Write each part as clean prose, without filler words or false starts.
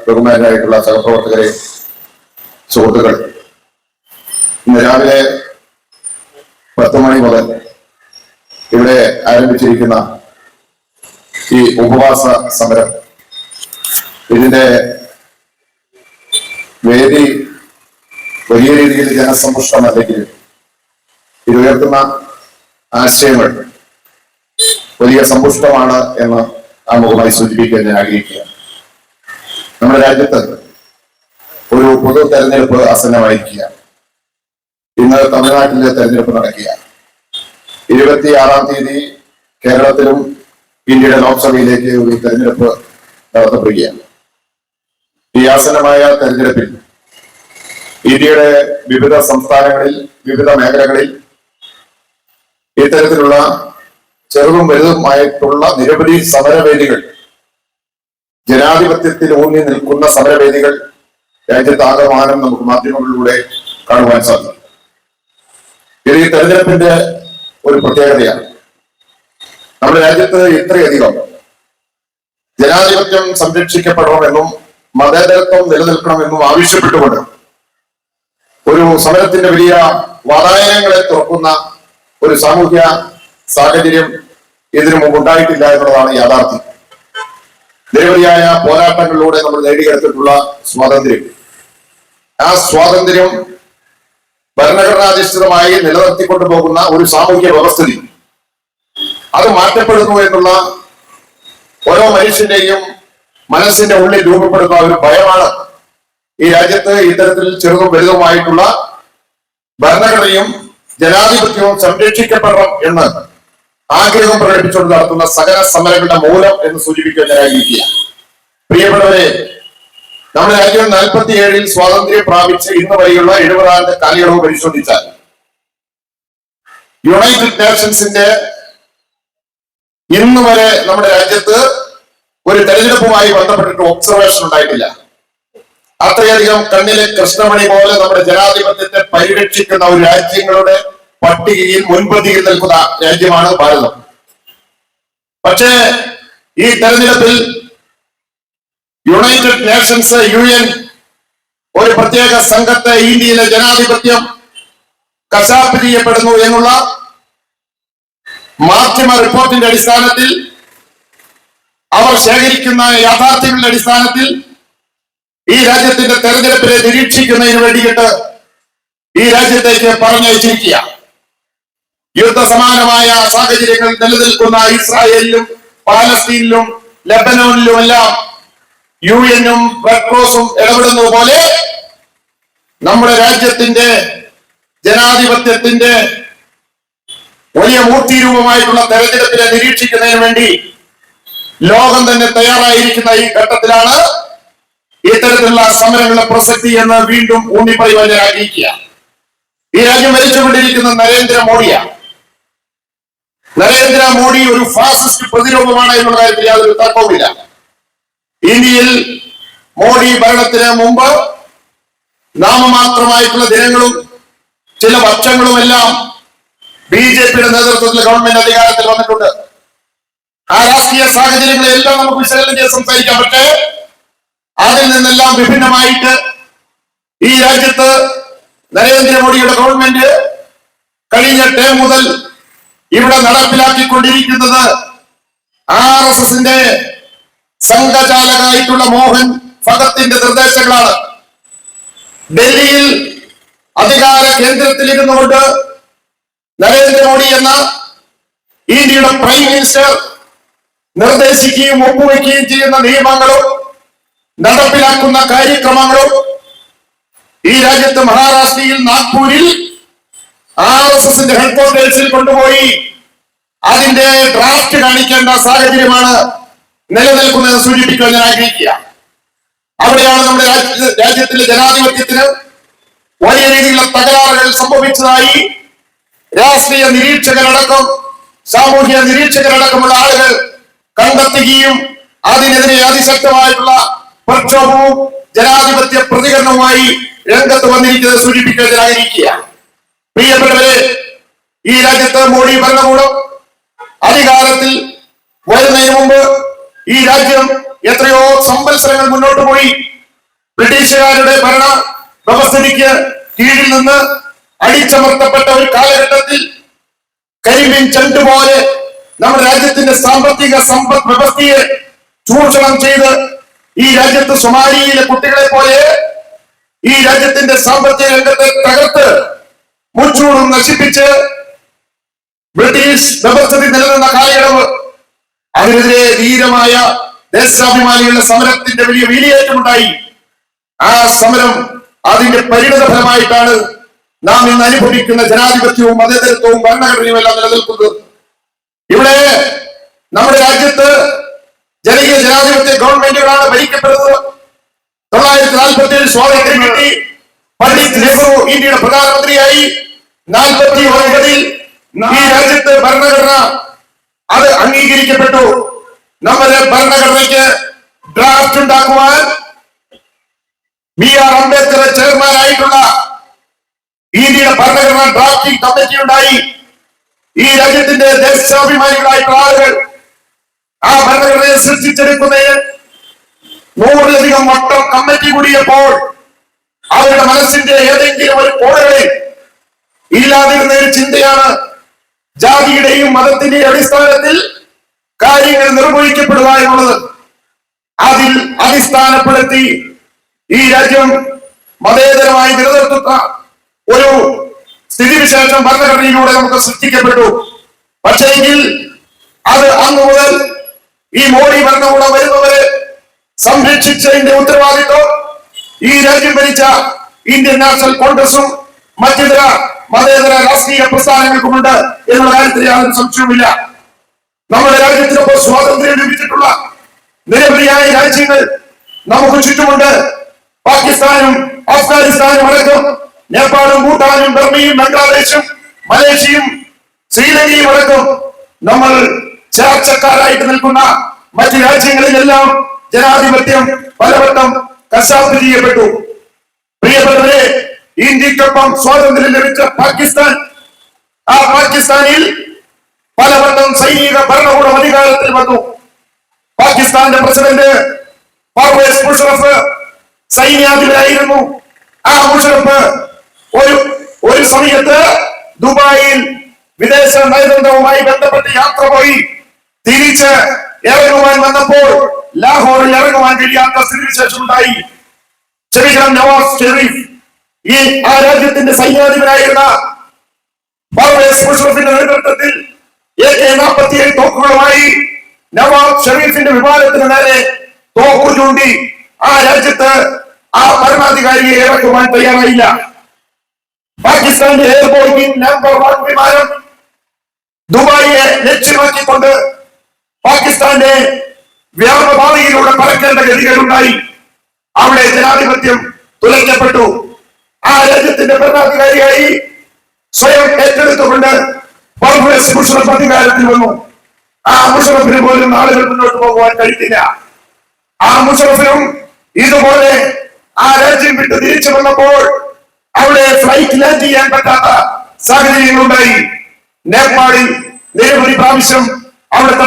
ബഹുമാനായിട്ടുള്ള സഹപ്രവർത്തകരെ, സുഹൃത്തുക്കൾ, ഇന്ന് രാവിലെ 10 മണി മുതൽ ഇവിടെ ആരംഭിച്ചിരിക്കുന്ന ഈ ഉപവാസ സമരം, ഇതിന്റെ വേദി വലിയ രീതിയിൽ ജനസമ്പുഷ്ടമല്ലെങ്കിൽ ഇത് ഉയർത്തുന്ന ആശയങ്ങൾ വലിയ സമ്പുഷ്ടമാണ് എന്ന് ആമുഖമായി സൂചിപ്പിക്കാൻ ഞാൻ ആഗ്രഹിക്കുകയാണ്. നമ്മുടെ രാജ്യത്ത് ഒരു പൊതു തെരഞ്ഞെടുപ്പ് ആസന്നമായിരിക്കുകയാണ്. ഇന്ന് തമിഴ്നാട്ടിലെ തെരഞ്ഞെടുപ്പ് നടക്കുകയാണ്. 26-ാം തീയതി കേരളത്തിലും ഇന്ത്യയുടെ ലോക്സഭയിലേക്ക് ഒരു തെരഞ്ഞെടുപ്പ് നടത്തപ്പെടുകയാണ്. ഈ ആസന്നമായ തെരഞ്ഞെടുപ്പിൽ ഇന്ത്യയുടെ വിവിധ സംസ്ഥാനങ്ങളിൽ, വിവിധ മേഖലകളിൽ ഇത്തരത്തിലുള്ള ചെറുതും വലുതുമായിട്ടുള്ള നിരവധി സമരവേദികൾ, ജനാധിപത്യത്തിൽ ഊന്നി നിൽക്കുന്ന സമരവേദികൾ രാജ്യത്താകമാനം നമുക്ക് മാധ്യമങ്ങളിലൂടെ കാണുവാൻ സാധിക്കും. ഇത് ഈ തെരഞ്ഞെടുപ്പിന്റെ ഒരു പ്രത്യേകതയാണ്. നമ്മുടെ രാജ്യത്ത് ഇത്രയധികം ജനാധിപത്യം സംരക്ഷിക്കപ്പെടണമെന്നും മതേതരത്വം നിലനിൽക്കണമെന്നും ആവശ്യപ്പെട്ടുകൊണ്ട് ഒരു സമരത്തിന്റെ വലിയ വാതായനങ്ങളെ തുറക്കുന്ന ഒരു സാമൂഹ്യ സാഹചര്യം ഇതിനു മുമ്പ് ഉണ്ടായിട്ടില്ല എന്നുള്ളതാണ് യാഥാർത്ഥ്യം. നിരവധിയായ പോരാട്ടങ്ങളിലൂടെ നമ്മൾ നേടിയെടുത്തിട്ടുള്ള സ്വാതന്ത്ര്യം, ആ സ്വാതന്ത്ര്യം ഭരണഘടനാധിഷ്ഠിതമായി നിലനിർത്തിക്കൊണ്ടു പോകുന്ന ഒരു സാമൂഹ്യ വ്യവസ്ഥിതി, അത് മാറ്റപ്പെടുന്നു എന്നുള്ള ഓരോ മനുഷ്യന്റെയും മനസ്സിന്റെ ഉള്ളിൽ രൂപപ്പെടുന്ന ഒരു ഭയമാണ് ഈ രാജ്യത്ത് ഇത്തരത്തിൽ ചെറുതും വലുതുമായിട്ടുള്ള ഭരണഘടനയും ജനാധിപത്യവും സംരക്ഷിക്കപ്പെടണം എന്ന് ആഗ്രഹം പ്രകടിപ്പിച്ചുകൊണ്ട് നടത്തുന്ന സകല സമരങ്ങളുടെ മൂലം എന്ന് സൂചിപ്പിക്കാൻ ഞാൻ ആഗ്രഹിക്കുക. പ്രിയപ്പെട്ടവരെ, നമ്മുടെ രാജ്യം 47-ൽ സ്വാതന്ത്ര്യം പ്രാപിച്ച് ഇന്ന് വരെയുള്ള 70 കാലയളവ് പരിശോധിച്ചാൽ യുണൈറ്റഡ് നേഷൻസിന്റെ ഇന്ന് വരെ നമ്മുടെ രാജ്യത്ത് ഒരു തെരഞ്ഞെടുപ്പുമായി ബന്ധപ്പെട്ടിട്ട് ഒബ്സർവേഷൻ ഉണ്ടായിട്ടില്ല. അത്രയധികം കണ്ണിലെ കൃഷ്ണമണി പോലെ നമ്മുടെ ജനാധിപത്യത്തെ പരിരക്ഷിക്കുന്ന ഒരു രാജ്യങ്ങളുടെ പട്ടികയിൽ മുൻപന്തിയിൽ നിൽക്കുന്ന രാജ്യമാണ് ഭാരതം. പക്ഷേ ഈ തെരഞ്ഞെടുപ്പിൽ യുണൈറ്റഡ് നേഷൻസ്, UN ഒരു പ്രത്യേക സംഘത്തെ ഇന്ത്യയിലെ ജനാധിപത്യം കശാപ്പ് ചെയ്യപ്പെടുന്നു എന്നുള്ള മാധ്യമ റിപ്പോർട്ടിന്റെ അടിസ്ഥാനത്തിൽ, അവർ ശേഖരിക്കുന്ന യാഥാർത്ഥ്യങ്ങളുടെ അടിസ്ഥാനത്തിൽ ഈ രാജ്യത്തിന്റെ തെരഞ്ഞെടുപ്പിനെ നിരീക്ഷിക്കുന്നതിന് വേണ്ടിയിട്ട് ഈ രാജ്യത്തേക്ക് പറഞ്ഞയച്ചിരിക്കുക. യുദ്ധസമാനമായ സാഹചര്യങ്ങൾ നിലനിൽക്കുന്ന ഇസ്രായേലിലും പാലസ്തീനിലും ലെബനോനിലുമെല്ലാം UN-ഉം റെഡ് ക്രോസും ഇടപെടുന്നത് പോലെ നമ്മുടെ രാജ്യത്തിന്റെ ജനാധിപത്യത്തിന്റെ വലിയ മൂർത്തിരൂപമായിട്ടുള്ള തെരഞ്ഞെടുപ്പിനെ നിരീക്ഷിക്കുന്നതിന് വേണ്ടി ലോകം തന്നെ തയ്യാറായിരിക്കുന്ന ഈ ഘട്ടത്തിലാണ് ഇത്തരത്തിലുള്ള സമരങ്ങളുടെ പ്രസക്തി എന്ന് വീണ്ടും ഊന്നിപ്പറയുവാൻ ഞാൻ ആഗ്രഹിക്കുക. ഈ രാജ്യം ഭരിച്ചുകൊണ്ടിരിക്കുന്ന നരേന്ദ്രമോദിയാണ്. നരേന്ദ്രമോദി ഒരു ഫാസിസ്റ്റ് പ്രതിരൂപമാണ് എന്നുള്ള കാര്യത്തിൽ യാതൊരു തർക്കവുമില്ല. ഇന്ത്യയിൽ മോഡി ഭരണത്തിന് മുമ്പ് നാമമാത്രമായിട്ടുള്ള ദിനങ്ങളും ചില വർഷങ്ങളുമെല്ലാം BJPയുടെ നേതൃത്വത്തിൽ ഗവൺമെന്റ് അധികാരത്തിൽ വന്നിട്ടുണ്ട്. ആ രാഷ്ട്രീയ സാഹചര്യങ്ങളെല്ലാം നമുക്ക് വിശകലനം ചെയ്ത് സംസാരിക്കാം. പക്ഷേ അതിൽ നിന്നെല്ലാം വിഭിന്നമായിട്ട് ഈ രാജ്യത്ത് നരേന്ദ്രമോദിയുടെ ഗവൺമെന്റ് കഴിഞ്ഞ ടേം മുതൽ ഇവിടെ നടപ്പിലാക്കിക്കൊണ്ടിരിക്കുന്നത് RSSന്റെ സംഘചാലകനായിട്ടുള്ള മോഹൻ ഭഗത്തിന്റെ നിർദ്ദേശങ്ങളാണ്. ഡൽഹിയിൽ അധികാര കേന്ദ്രത്തിൽ ഇരുന്നുകൊണ്ട് നരേന്ദ്രമോദി എന്ന ഇന്ത്യയുടെ പ്രൈം മിനിസ്റ്റർ നിർദ്ദേശിക്കുകയും ഒപ്പുവെക്കുകയും ചെയ്യുന്ന നിയമങ്ങളും നടപ്പിലാക്കുന്ന കാര്യക്രമങ്ങളും ഈ രാജ്യത്ത് മഹാരാഷ്ട്രയിൽ നാഗ്പൂരിൽ RSSന്റെ ഹെഡ്ക്വാർട്ടേഴ്സിൽ കൊണ്ടുപോയി അതിന്റെ ഡ്രാഫ്റ്റ് കാണിക്കേണ്ട സാഹചര്യമാണ് നിലനിൽക്കുന്നത് സൂചിപ്പിക്കാൻ ഞാൻ ആഗ്രഹിക്കുക. അവിടെയാണ് നമ്മുടെ രാജ്യത്തിലെ ജനാധിപത്യത്തിന് വലിയ രീതിയിലുള്ള തകരാറുകൾ സംഭവിച്ചതായി രാഷ്ട്രീയ നിരീക്ഷകരടക്കം, സാമൂഹ്യ നിരീക്ഷകരടക്കമുള്ള ആളുകൾ കണ്ടെത്തുകയും അതിനെതിരെ അതിശക്തമായിട്ടുള്ള പ്രക്ഷോഭവും ജനാധിപത്യ പ്രതികരണവുമായി രംഗത്ത് വന്നിരിക്കുന്നത് സൂചിപ്പിക്കാൻ ഞാൻ ആഗ്രഹിക്കുക. പ്രിയപ്പെട്ടവരെ, ഈ രാജ്യത്ത് മോഡി ഭരണകൂടം അധികാരത്തിൽ വരുന്നതിന് മുമ്പ് ഈ രാജ്യം എത്രയോ സംവത്സരങ്ങൾ മുന്നോട്ട് പോയി ബ്രിട്ടീഷുകാരുടെ ഭരണ വ്യവസ്ഥയ്ക്ക് കീഴിൽ നിന്ന് അടിച്ചമർത്തപ്പെട്ട ഒരു കാലഘട്ടത്തിൽ കരിമ്പിൻ ചെണ്ട് പോലെ നമ്മുടെ രാജ്യത്തിന്റെ സാമ്പത്തിക സമ്പദ് വ്യവസ്ഥയെ ചൂഷണം ചെയ്ത് ഈ രാജ്യത്ത് സൊമാലിയിലെ കുട്ടികളെ പോലെ ഈ രാജ്യത്തിന്റെ സാമ്പത്തിക രംഗത്തെ തകർത്ത് മുച്ചൂടും നശിപ്പിച്ച് ബ്രിട്ടീഷ് വ്യവസ്ഥിതി നിലനിന്ന കാലയളവ്, അതിനെതിരെ ധീരമായ ദേശാഭിമാനികളുടെ സമരത്തിന്റെ വലിയ വേലിയേറ്റമുണ്ടായി. ആ സമരം അതിന്റെ പരിണിത ഫലമായിട്ടാണ് നാം ഇന്ന് അനുഭവിക്കുന്ന ജനാധിപത്യവും മതേതരത്വവും ഭരണഘടനയും എല്ലാം നിലനിൽക്കുന്നത്. ഇവിടെ നമ്മുടെ രാജ്യത്ത് ജനകീയ ജനാധിപത്യ ഗവൺമെന്റുകളാണ് ഭരിക്കപ്പെടുന്നത്. 1947 സ്വാതന്ത്ര്യം കിട്ടി. പണ്ഡിറ്റ് നെഹ്റു ഇന്ത്യയുടെ പ്രധാനമന്ത്രിയായി. 49 ഈ രാജ്യത്ത് ഭരണഘടന അത് അംഗീകരിക്കപ്പെട്ടു. നമ്മുടെ ഭരണഘടനയ്ക്ക് ഡ്രാഫ്റ്റ് ഉണ്ടാക്കുവാൻ BR അംബേദ്കർ ചെയർമാനായിട്ടുള്ള ഇന്ത്യയുടെ ഭരണഘടന ഡ്രാഫ്റ്റിംഗ് കമ്മിറ്റി ഉണ്ടായി. ഈ രാജ്യത്തിന്റെ ദേശാഭിമാനികളായിട്ടുള്ള ആളുകൾ ആ ഭരണഘടനയെ സൃഷ്ടിച്ചെടുക്കുന്നതിന് 100-ലധികം വട്ടം കമ്മിറ്റി കൂടിയപ്പോൾ അവരുടെ മനസ്സിന്റെ ഏതെങ്കിലും ഒരു കോണുകളിൽ ഇല്ലാതിരുന്ന ഒരു ചിന്തയാണ് ജാതിയുടെയും മതത്തിന്റെയും അടിസ്ഥാനത്തിൽ കാര്യങ്ങൾ നിർവഹിക്കപ്പെടുക എന്നുള്ളത്. അതിൽ അടിസ്ഥാനപ്പെടുത്തി ഈ രാജ്യം മതേതരമായി നിലനിർത്തുന്ന ഒരു സ്ഥിതിവിശേഷം ഭരണഘടനയിലൂടെ നമുക്ക് സൃഷ്ടിക്കപ്പെട്ടു. പക്ഷേങ്കിൽ അത് അന്നു മുതൽ ഈ മോഡി ഭരണകൂടം വരുന്നവരെ സംരക്ഷിച്ചതിന്റെ ഉത്തരവാദിത്വം ഈ രാജ്യം ഭരിച്ച ഇന്ത്യൻ നാഷണൽ കോൺഗ്രസും മറ്റിതര മതേതര രാഷ്ട്രീയ പ്രസ്ഥാനങ്ങൾക്കുമുണ്ട് എന്നുള്ള കാര്യത്തിൽ യാതൊരു സംശയവുമില്ല. നമ്മുടെ രാജ്യത്തിനൊപ്പം സ്വാതന്ത്ര്യം ലഭിച്ചിട്ടുള്ള നിരവധിയായ രാജ്യങ്ങൾ നമുക്ക് ചുറ്റുമുണ്ട്. പാകിസ്ഥാനും അഫ്ഗാനിസ്ഥാനും അടക്കം നേപ്പാളും ഭൂട്ടാനും ബർമയും ബംഗ്ലാദേശും മലേഷ്യയും ശ്രീലങ്കയും അടക്കം നമ്മൾ ചാർച്ചക്കാരായിട്ട് നിൽക്കുന്ന മറ്റു രാജ്യങ്ങളിലെല്ലാം ജനാധിപത്യം പലവട്ടം കശാപ്പ് ചെയ്യപ്പെട്ടു. പ്രിയപ്പെട്ടവരെ, ഇന്ത്യക്കൊപ്പം സ്വാതന്ത്ര്യം ലഭിച്ച പാകിസ്ഥാൻ, ആ പാകിസ്ഥാനിൽ പലവട്ടം സൈനിക ഭരണകൂടം അധികാരത്തിൽ വന്നു. പാകിസ്ഥാന്റെ പ്രസിഡന്റ് പർവേസ് മുഷറഫ് സൈന്യാധിപനായിരുന്നു. ആ മുഷറഫ് ഒരു സമയത്ത് ദുബായിൽ വിദേശ നയതന്ത്രവുമായി ബന്ധപ്പെട്ട് യാത്ര പോയി തിരിച്ച് ഇറങ്ങുവാൻ വന്നപ്പോൾ ലാഹോറിൽ ഇറങ്ങുവാൻ കഴിയാത്ത സ്ഥിതിവിശേഷം ഉണ്ടായി. നവാസ് ഷെരീഫ് ഈ ആ രാജ്യത്തിന്റെ സൈന്യാധിപനായിരുന്ന പർവേസ് മുഷറഫിന്റെ നേതൃത്വത്തിൽ AK-47 തോക്കുകളുമായി നവാസ് ഷെരീഫിന്റെ വിമാനത്തിന് നേരെ തോക്കു ചൂണ്ടി ആ രാജ്യത്ത് ആ ഭരണാധികാരിയെ ഇറക്കുവാൻ തയ്യാറായില്ല. പാകിസ്ഥാന്റെ എയർപോർട്ടിൽ നമ്പർ 1 വിമാനം ദുബായിയെ ലക്ഷ്യമാക്കിക്കൊണ്ട് പാകിസ്ഥാന്റെ വ്യോമപാതയിലൂടെ പറക്കേണ്ട ഗതികളുണ്ടായി. അവിടെ ജനാധിപത്യം തുലയ്ക്കപ്പെട്ടു. ആ രാജ്യത്തിന്റെ ഭരണാധികാരിയായി സ്വയം ഏറ്റെടുത്തുകൊണ്ട് പർവേസ് മുഷറഫ് അധികാരത്തിൽ വന്നു. ആ മുഷറഫിന് പോലും ആളുകൾ മുന്നോട്ട് പോകുവാൻ കഴിയില്ല. ആ മുഷറഫിനും ഇതുപോലെ ആ രാജ്യം വിട്ട് തിരിച്ചു വന്നപ്പോൾ അവിടെ ഫ്ലൈറ്റ് ലാൻഡ് ചെയ്യാൻ പറ്റാത്ത സാഹചര്യങ്ങളുണ്ടായി. നേപ്പാളിൽ നിരവധി പ്രാവശ്യം അവിടുത്തെ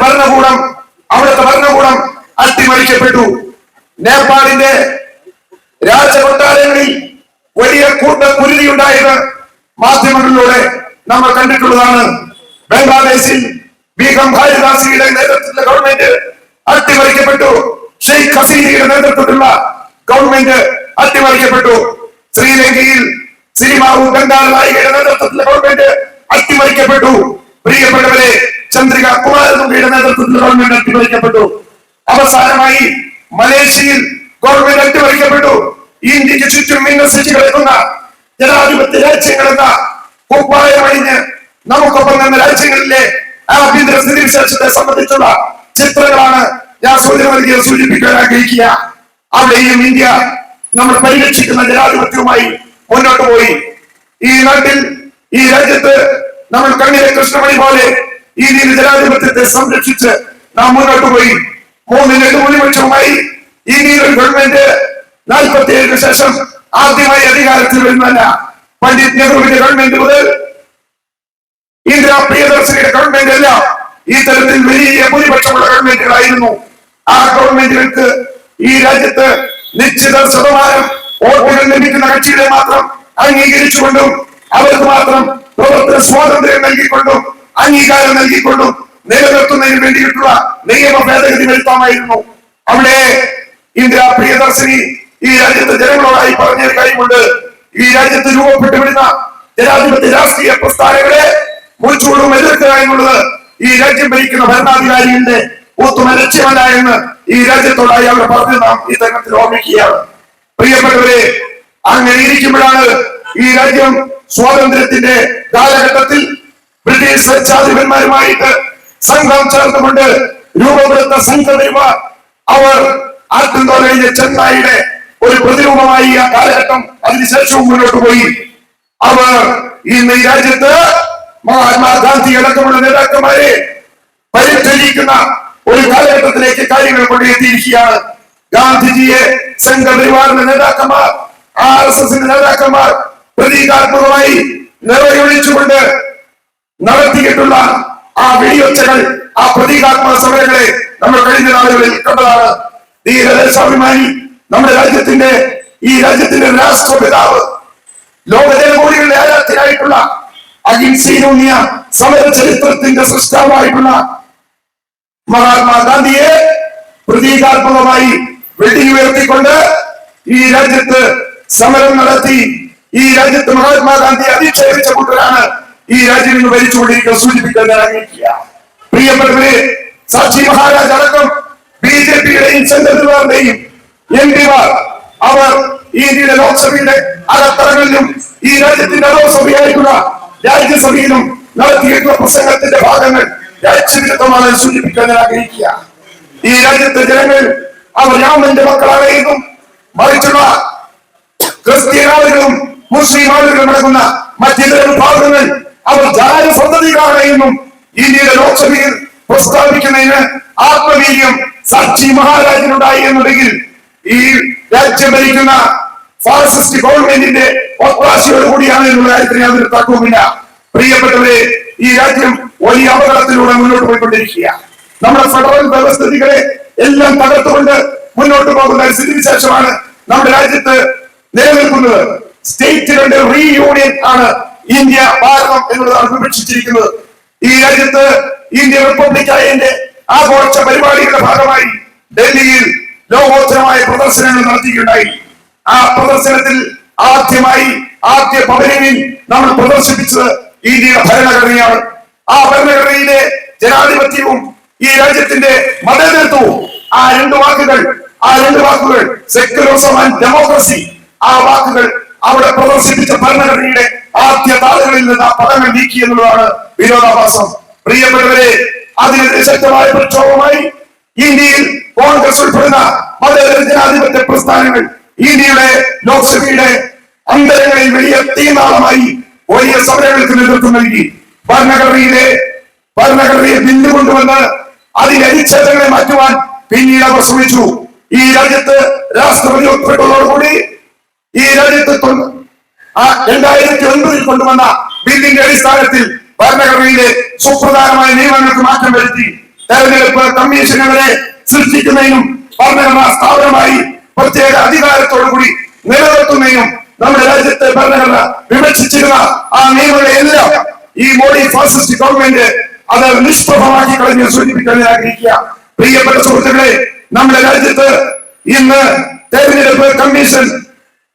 ഭരണകൂടം അട്ടിമറിക്കപ്പെട്ടു. നേപ്പാളിന്റെ രാജകൊട്ടാരങ്ങളിൽ വലിയ കൂട്ടക്കുരുതി ഉണ്ടായത് മാധ്യമങ്ങളിലൂടെ നമ്മൾ കണ്ടിട്ടുള്ളതാണ്. ബംഗ്ലാദേശിൽ ബീഗം ഖാലിദാസിയുടെ നേതൃത്വത്തിലുള്ള ഗവൺമെന്റ് അട്ടിമറിക്കപ്പെട്ടു. ഷെയ്ഖ് ഹസീനയുടെ നേതൃത്വത്തിലുള്ള ഗവൺമെന്റ് അട്ടിമറിക്കപ്പെട്ടു. ശ്രീലങ്കയിൽ സിരിമാവു ബംഗാൾ നായികയുടെ നേതൃത്വത്തിലുള്ള ഗവൺമെന്റ് അട്ടിമറിക്കപ്പെട്ടു. പ്രിയപ്പെട്ടവരെ, ചന്ദ്രിക കുമാരതുംഗയുടെ നേതൃത്വത്തിലുള്ള ഗവൺമെന്റ് അട്ടിമറിക്കപ്പെട്ടു. അവസാനമായി മലേഷ്യയിൽ ഗവൺമെന്റ് അട്ടിമറിക്കപ്പെട്ടു. ഇന്ത്യക്ക് ചുറ്റും വിന്യസിച്ച് കിടക്കുന്ന ജനാധിപത്യ രാജ്യങ്ങളെന്ന കുപ്പായമണിഞ്ഞ് നമുക്കൊപ്പം നിന്ന രാജ്യങ്ങളിലെ ആഭ്യന്തര സ്ഥിതിവിശേഷത്തെ സംബന്ധിച്ചുള്ള ചിത്രങ്ങളാണ് ഞാൻ സൂചിപ്പിക്കാൻ ആഗ്രഹിക്കുക. അവിടെയും ഇന്ത്യ നമ്മൾ പരിരക്ഷിക്കുന്ന ജനാധിപത്യവുമായി മുന്നോട്ട് പോയി. ഈ നാട്ടിൽ, ഈ രാജ്യത്ത് നമ്മൾ കണ്ണിലെ കൃഷ്ണമണി പോലെ ഈ രീതിയിൽ ജനാധിപത്യത്തെ സംരക്ഷിച്ച് നാം മുന്നോട്ട് പോയി. 3 ഭൂരിപക്ഷവുമായി ഈ രീതിയിൽ ഗവൺമെന്റ് 47 ശേഷം ആദ്യമായി അധികാരത്തിൽ വരുന്നതല്ല. പണ്ഡിറ്റ് നെഹ്റുവിന്റെ ഗവൺമെന്റ് മുതൽ ഇന്ദിരാ പ്രിയദർശിനിയുടെ ഗവൺമെന്റ് എല്ലാം ഈ തരത്തിൽ വലിയ ഭൂരിപക്ഷമുള്ള ഗവൺമെന്റുകളായിരുന്നു. ആ ഗവൺമെന്റുകൾക്ക് ഈ രാജ്യത്ത് നിശ്ചിത ശതമാനം വോട്ടുകൾ ലഭിക്കുന്ന കക്ഷികളെ മാത്രം അംഗീകരിച്ചുകൊണ്ടും അവർക്ക് മാത്രം പ്രവർത്തന സ്വാതന്ത്ര്യം നൽകിക്കൊണ്ടും അംഗീകാരം നൽകിക്കൊണ്ടും നിലനിർത്തുന്നതിന് വേണ്ടിയിട്ടുള്ള നിയമ ഭേദഗതി വരുത്താമായിരുന്നു. അവിടെ ഇന്ദിരാ പ്രിയദർശിനി ഈ രാജ്യത്തെ ജനങ്ങളോടായി പറഞ്ഞൊരു കാര്യമുണ്ട്. ഈ രാജ്യത്ത് രൂപപ്പെട്ടു വരുന്ന ജനാധിപത്യ രാഷ്ട്രീയ പ്രസ്ഥാനങ്ങളെ മുൾച്ചൂടും എതിർക്കുക എന്നുള്ളത് ഈ രാജ്യം ഭരിക്കുന്ന ഭരണാധികാരികളുടെ ഉത്തമ ലക്ഷ്യമല്ല എന്ന് ഈ രാജ്യത്തോടായി അവർ പറഞ്ഞ് നാം ഈ തരത്തിൽ ഓർമ്മിക്കുകയാണ്. പ്രിയപ്പെട്ടവരെ, അങ്ങനെ ഇരിക്കുമ്പോഴാണ് ഈ രാജ്യം സ്വാതന്ത്ര്യത്തിന്റെ കാലഘട്ടത്തിൽ ബ്രിട്ടീഷ് സ്വച്ഛാധിപന്മാരുമായിട്ട് സംഘം ചേർന്നുകൊണ്ട് രൂപപ്പെടുത്ത സംഘപരിവാർ അവർ ആട്ടിൻതോലയിലെ ചെന്നായിയുടെ ഒരു പ്രതിരൂപമായി ആ കാലഘട്ടം അതിനുശേഷവും മുന്നോട്ട് പോയി. അവർ ഇന്ന് ഈ രാജ്യത്ത് മഹാത്മാഗാന്ധി അടക്കമുള്ള നേതാക്കന്മാരെ പരിചരിക്കുന്ന ഒരു കാലഘട്ടത്തിലേക്ക് കാര്യങ്ങൾ കൊണ്ടെത്തിയിരിക്കുകയാണ്. ഗാന്ധിജിയെ സംഘപരിവാറിന്റെ നേതാക്കന്മാർ, RSSന്റെ നേതാക്കന്മാർ പ്രതീകാത്മകമായി നിറയൊഴിച്ചുകൊണ്ട് നടത്തിയിട്ടുള്ള ആ വെടിയൊച്ചകൾ, ആ പ്രതീകാത്മക സമരങ്ങളെ നമ്മൾ കഴിഞ്ഞ നാളുകളിൽ കണ്ടതാണ്. ധീരദേശാഭിമാനി, നമ്മുടെ രാജ്യത്തിന്റെ ഈ രാജ്യത്തിന്റെ രാഷ്ട്രപിതാവ്, ലോക ജനകോടികളുടെ ആരാധ്യനായിട്ടുള്ള അഹിംസയിലൂന്നിയ സമര ചരിത്രത്തിന്റെ സൃഷ്ടാവായിട്ടുള്ള മഹാത്മാഗാന്ധിയെ പ്രതീകാത്മകമായി വെടിയുയർത്തിക്കൊണ്ട് ഈ രാജ്യത്ത് സമരം നടത്തി ഈ രാജ്യത്ത് മഹാത്മാഗാന്ധിയെ അധിക്ഷേപിച്ച കൂട്ടരാണ് ഈ രാജ്യം ഇന്ന് ഭരിച്ചുകൊണ്ടിരിക്കുക. സൂചിപ്പിക്കാൻ ആഗ്രഹിക്കുക. പ്രിയപ്പെട്ടവരെ, സാക്ഷി മഹാരാജ് അടക്കം BJPയുടെയും സംഘപരിവാറിന്റെയും MP-മാർ അവർ ഇന്ത്യയുടെ ലോക്സഭയുടെ അകത്തറകളിലും ഈ രാജ്യത്തിന്റെ അധോസഭയായിട്ടുള്ള രാജ്യസഭയിലും നടത്തിയിട്ടുള്ള പ്രസംഗത്തിന്റെ ഭാഗങ്ങൾ രാജ്യവിരുദ്ധമാണ് സൂചിപ്പിക്കാൻ ആഗ്രഹിക്കുക. ഈ രാജ്യത്തെ ജനങ്ങൾ അവർ രാമന്റെ മക്കളാണ് എന്നും മറിച്ചുള്ള ക്രിസ്ത്യൻ ആളുകളും മുസ്ലിം ആളുകളും അടങ്ങുന്ന മറ്റിതര വിഭാഗങ്ങൾ അവർ ജാരസന്തതികളാണ് എന്നും ഇന്ത്യയുടെ ലോക്സഭയിൽ പ്രസ്താവിക്കുന്നതിന് ആത്മവീര്യം സാക്ഷി മഹാരാജിനുണ്ടായി എന്നുണ്ടെങ്കിൽ ഈ രാജ്യം ഭരിക്കുന്ന ഫാസിസ്റ്റ് ഗവൺമെന്റിന്റെ ഒത്താശയോടുകൂടിയാണ് എന്നുള്ള കാര്യത്തിന് യാതൊരു തർക്കവുമില്ല. പ്രിയപ്പെട്ടവരെ, ഈ രാജ്യം വലിയ അപകടത്തിലൂടെ മുന്നോട്ട് പോയിക്കൊണ്ടിരിക്കുക. നമ്മുടെ ഫെഡറൽ വ്യവസ്ഥിതികളെ എല്ലാം തകർത്തുകൊണ്ട് മുന്നോട്ട് പോകുന്ന ഒരു സ്ഥിതിവിശേഷമാണ് നമ്മുടെ രാജ്യത്ത് നിലനിൽക്കുന്നത്. സ്റ്റേറ്റുകളുടെ റീയൂണിയൻ ആണ് ഇന്ത്യ ഭാരതം എന്നുള്ളതാണ് വിവക്ഷിച്ചിരിക്കുന്നത്. ഈ രാജ്യത്ത് ഇന്ത്യ റിപ്പബ്ലിക്കായതിന്റെ ആഘോഷ പരിപാടികളുടെ ഭാഗമായി ഡൽഹിയിൽ ലോകോത്തരമായ പ്രദർശനങ്ങൾ നടത്തിയിട്ടുണ്ടായി. ആ പ്രദർശനത്തിൽ ആദ്യ പവലിയനിൽ നമ്മൾ പ്രദർശിപ്പിച്ചത് ഇന്ത്യയുടെ ഭരണഘടനയാണ്. ആ ഭരണഘടനയിലെ ജനാധിപത്യവും ഈ രാജ്യത്തിന്റെ മതേതരത്വവും ആ രണ്ട് വാക്കുകൾ സെക്യുലറിസം ആൻഡ് ഡെമോക്രസി, ആ വാക്കുകൾ അവിടെ പ്രദർശിപ്പിച്ച ഭരണഘടനയുടെ ആദ്യ താളുകളിൽ നിന്ന് ആ പദങ്ങൾ നീക്കി എന്നുള്ളതാണ് വിരോധാഭാസം. പ്രിയപ്പെട്ടവരെ, അതിനെതിരെ ശക്തമായ പ്രക്ഷോഭമായി ഇന്ത്യയിൽ കോൺഗ്രസ് ഉൾപ്പെടുന്ന മതേതര ജനാധിപത്യ പ്രസ്ഥാനങ്ങൾ ഇന്ത്യയുടെ ലോക്സഭയുടെ അന്തരങ്ങളിൽ വലിയ തീനാളമായി വലിയ സമരങ്ങൾക്ക് നേതൃത്വം നൽകി. ഭരണഘടനയെ ബില്ല് കൊണ്ടുവന്ന് അതിന്റെ അനുച്ഛേദങ്ങളെ മാറ്റുവാൻ പിന്നീട് അവർ ശ്രമിച്ചു. ഈ രാജ്യത്ത് രാഷ്ട്രപതി ഉൾപ്പെട്ടതോടുകൂടി ഈ രാജ്യത്ത് 2009 കൊണ്ടുവന്ന ബില്ലിന്റെ അടിസ്ഥാനത്തിൽ ഭരണഘടനയിലെ സുപ്രധാനമായ നിയമങ്ങൾക്ക് മാറ്റം വരുത്തി. തെരഞ്ഞെടുപ്പ് കമ്മീഷനുകളെ സൃഷ്ടിക്കുന്നതിനും ഭരണഘടനാ സ്ഥാപനമായി പ്രത്യേക അധികാരത്തോടുകൂടി നിലനിർത്തുന്നതിനും നമ്മുടെ രാജ്യത്തെ ഭരണഘടന വിവക്ഷിച്ചിരുന്ന ആ നിയമങ്ങളെ എല്ലാം ഈ മോഡി ഫാസിസ്റ്റ് ഗവൺമെന്റ് അത് നിഷ്പ്രഭമാക്കി കളഞ്ഞ് സൂചിപ്പിക്കാൻ ആഗ്രഹിക്കുക. പ്രിയപ്പെട്ട സുഹൃത്തുക്കളെ, നമ്മുടെ രാജ്യത്ത് ഇന്ന് തെരഞ്ഞെടുപ്പ് കമ്മീഷൻ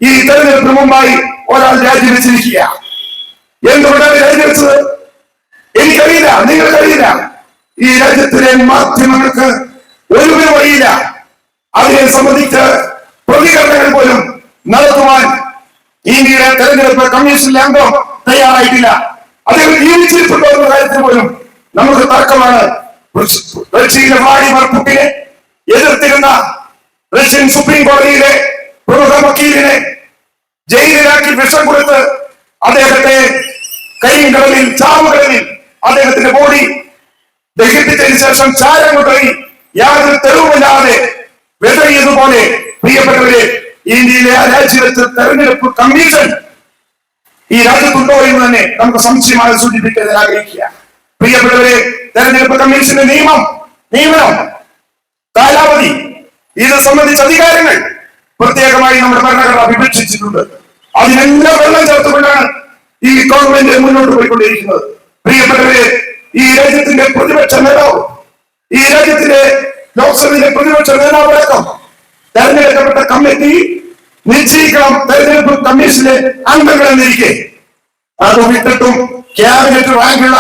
ഈ തെരഞ്ഞെടുപ്പിന് മുമ്പായി ഒരാൾ രാജിവെച്ചിരിക്കുക. എന്തുകൊണ്ടാണ് രാജിവെച്ചത്? എനിക്കറിയില്ല, നിങ്ങൾക്കറിയില്ല. ഈ രാജ്യത്തിലെ മാധ്യമങ്ങൾക്ക് ഒരു വഴിയില്ല. അതിനെ സംബന്ധിച്ച് പ്രതികരണങ്ങൾ പോലും നടത്തുവാൻ ഇന്ത്യയുടെ തെരഞ്ഞെടുപ്പ് കമ്മീഷനിലെ അംഗം തയ്യാറായിട്ടില്ല. അദ്ദേഹം ജീവിച്ചിരിപ്പുണ്ടോ എന്ന കാര്യത്തിൽ പോലും നമുക്ക് തർക്കമാണ്. റഷ്യയിലെ വ്ളാഡിമിർ പുടിനെ എതിർത്തിരുന്ന റഷ്യൻ സുപ്രീം കോടതിയിലെ പ്രമുഖ വക്കീലിനെ ജയിലിലാക്കി വിഷം കൊടുത്ത് അദ്ദേഹത്തെ കരിങ്കടലിൽ ചാവുകടലിൽ അദ്ദേഹത്തിന്റെ ബോഡി ദഹിപ്പിച്ചതിന് ശേഷം ചാരം കൊണ്ടുപോയി യാതൊരു തെളിവുമില്ലാതെ വെതറിയതുപോലെ പ്രിയപ്പെട്ടവരെ, ഇന്ത്യയിലെ ആ രാജ്യത്ത് തെരഞ്ഞെടുപ്പ് കമ്മീഷൻ ഈ രാജ്യത്തുണ്ടോ എന്ന് തന്നെ നമുക്ക് സംശയമായി സൂചിപ്പിക്കാൻ ആഗ്രഹിക്കുക. പ്രിയപ്പെട്ടവരെ, തെരഞ്ഞെടുപ്പ് കമ്മീഷന്റെ നിയമനം, കാലാവധി, ഇത് സംബന്ധിച്ച അധികാരങ്ങൾ പ്രത്യേകമായി നമ്മുടെ ഭരണഘടന വിവക്ഷിച്ചിട്ടുണ്ട്. അതിനെല്ലാം വെള്ളം ചേർത്തുകൊണ്ടാണ് ഈ ഗവൺമെന്റ് മുന്നോട്ട് പോയിക്കൊണ്ടിരിക്കുന്നത്. പ്രിയപ്പെട്ടവരെ, ഈ രാജ്യത്തിന്റെ പ്രതിപക്ഷ നേതാവ്, ഈ രാജ്യത്തിന്റെ ലോക്സഭയിലെ പ്രതിപക്ഷ നേതാവടക്കം തെരഞ്ഞെടുക്കപ്പെട്ട കമ്മിറ്റി നിശ്ചയിക്കണം തെരഞ്ഞെടുപ്പ് കമ്മീഷന്റെ അംഗങ്ങളെന്നിരിക്കെ അത് വിട്ടിട്ടും ക്യാബിനറ്റ് റാങ്കുള്ള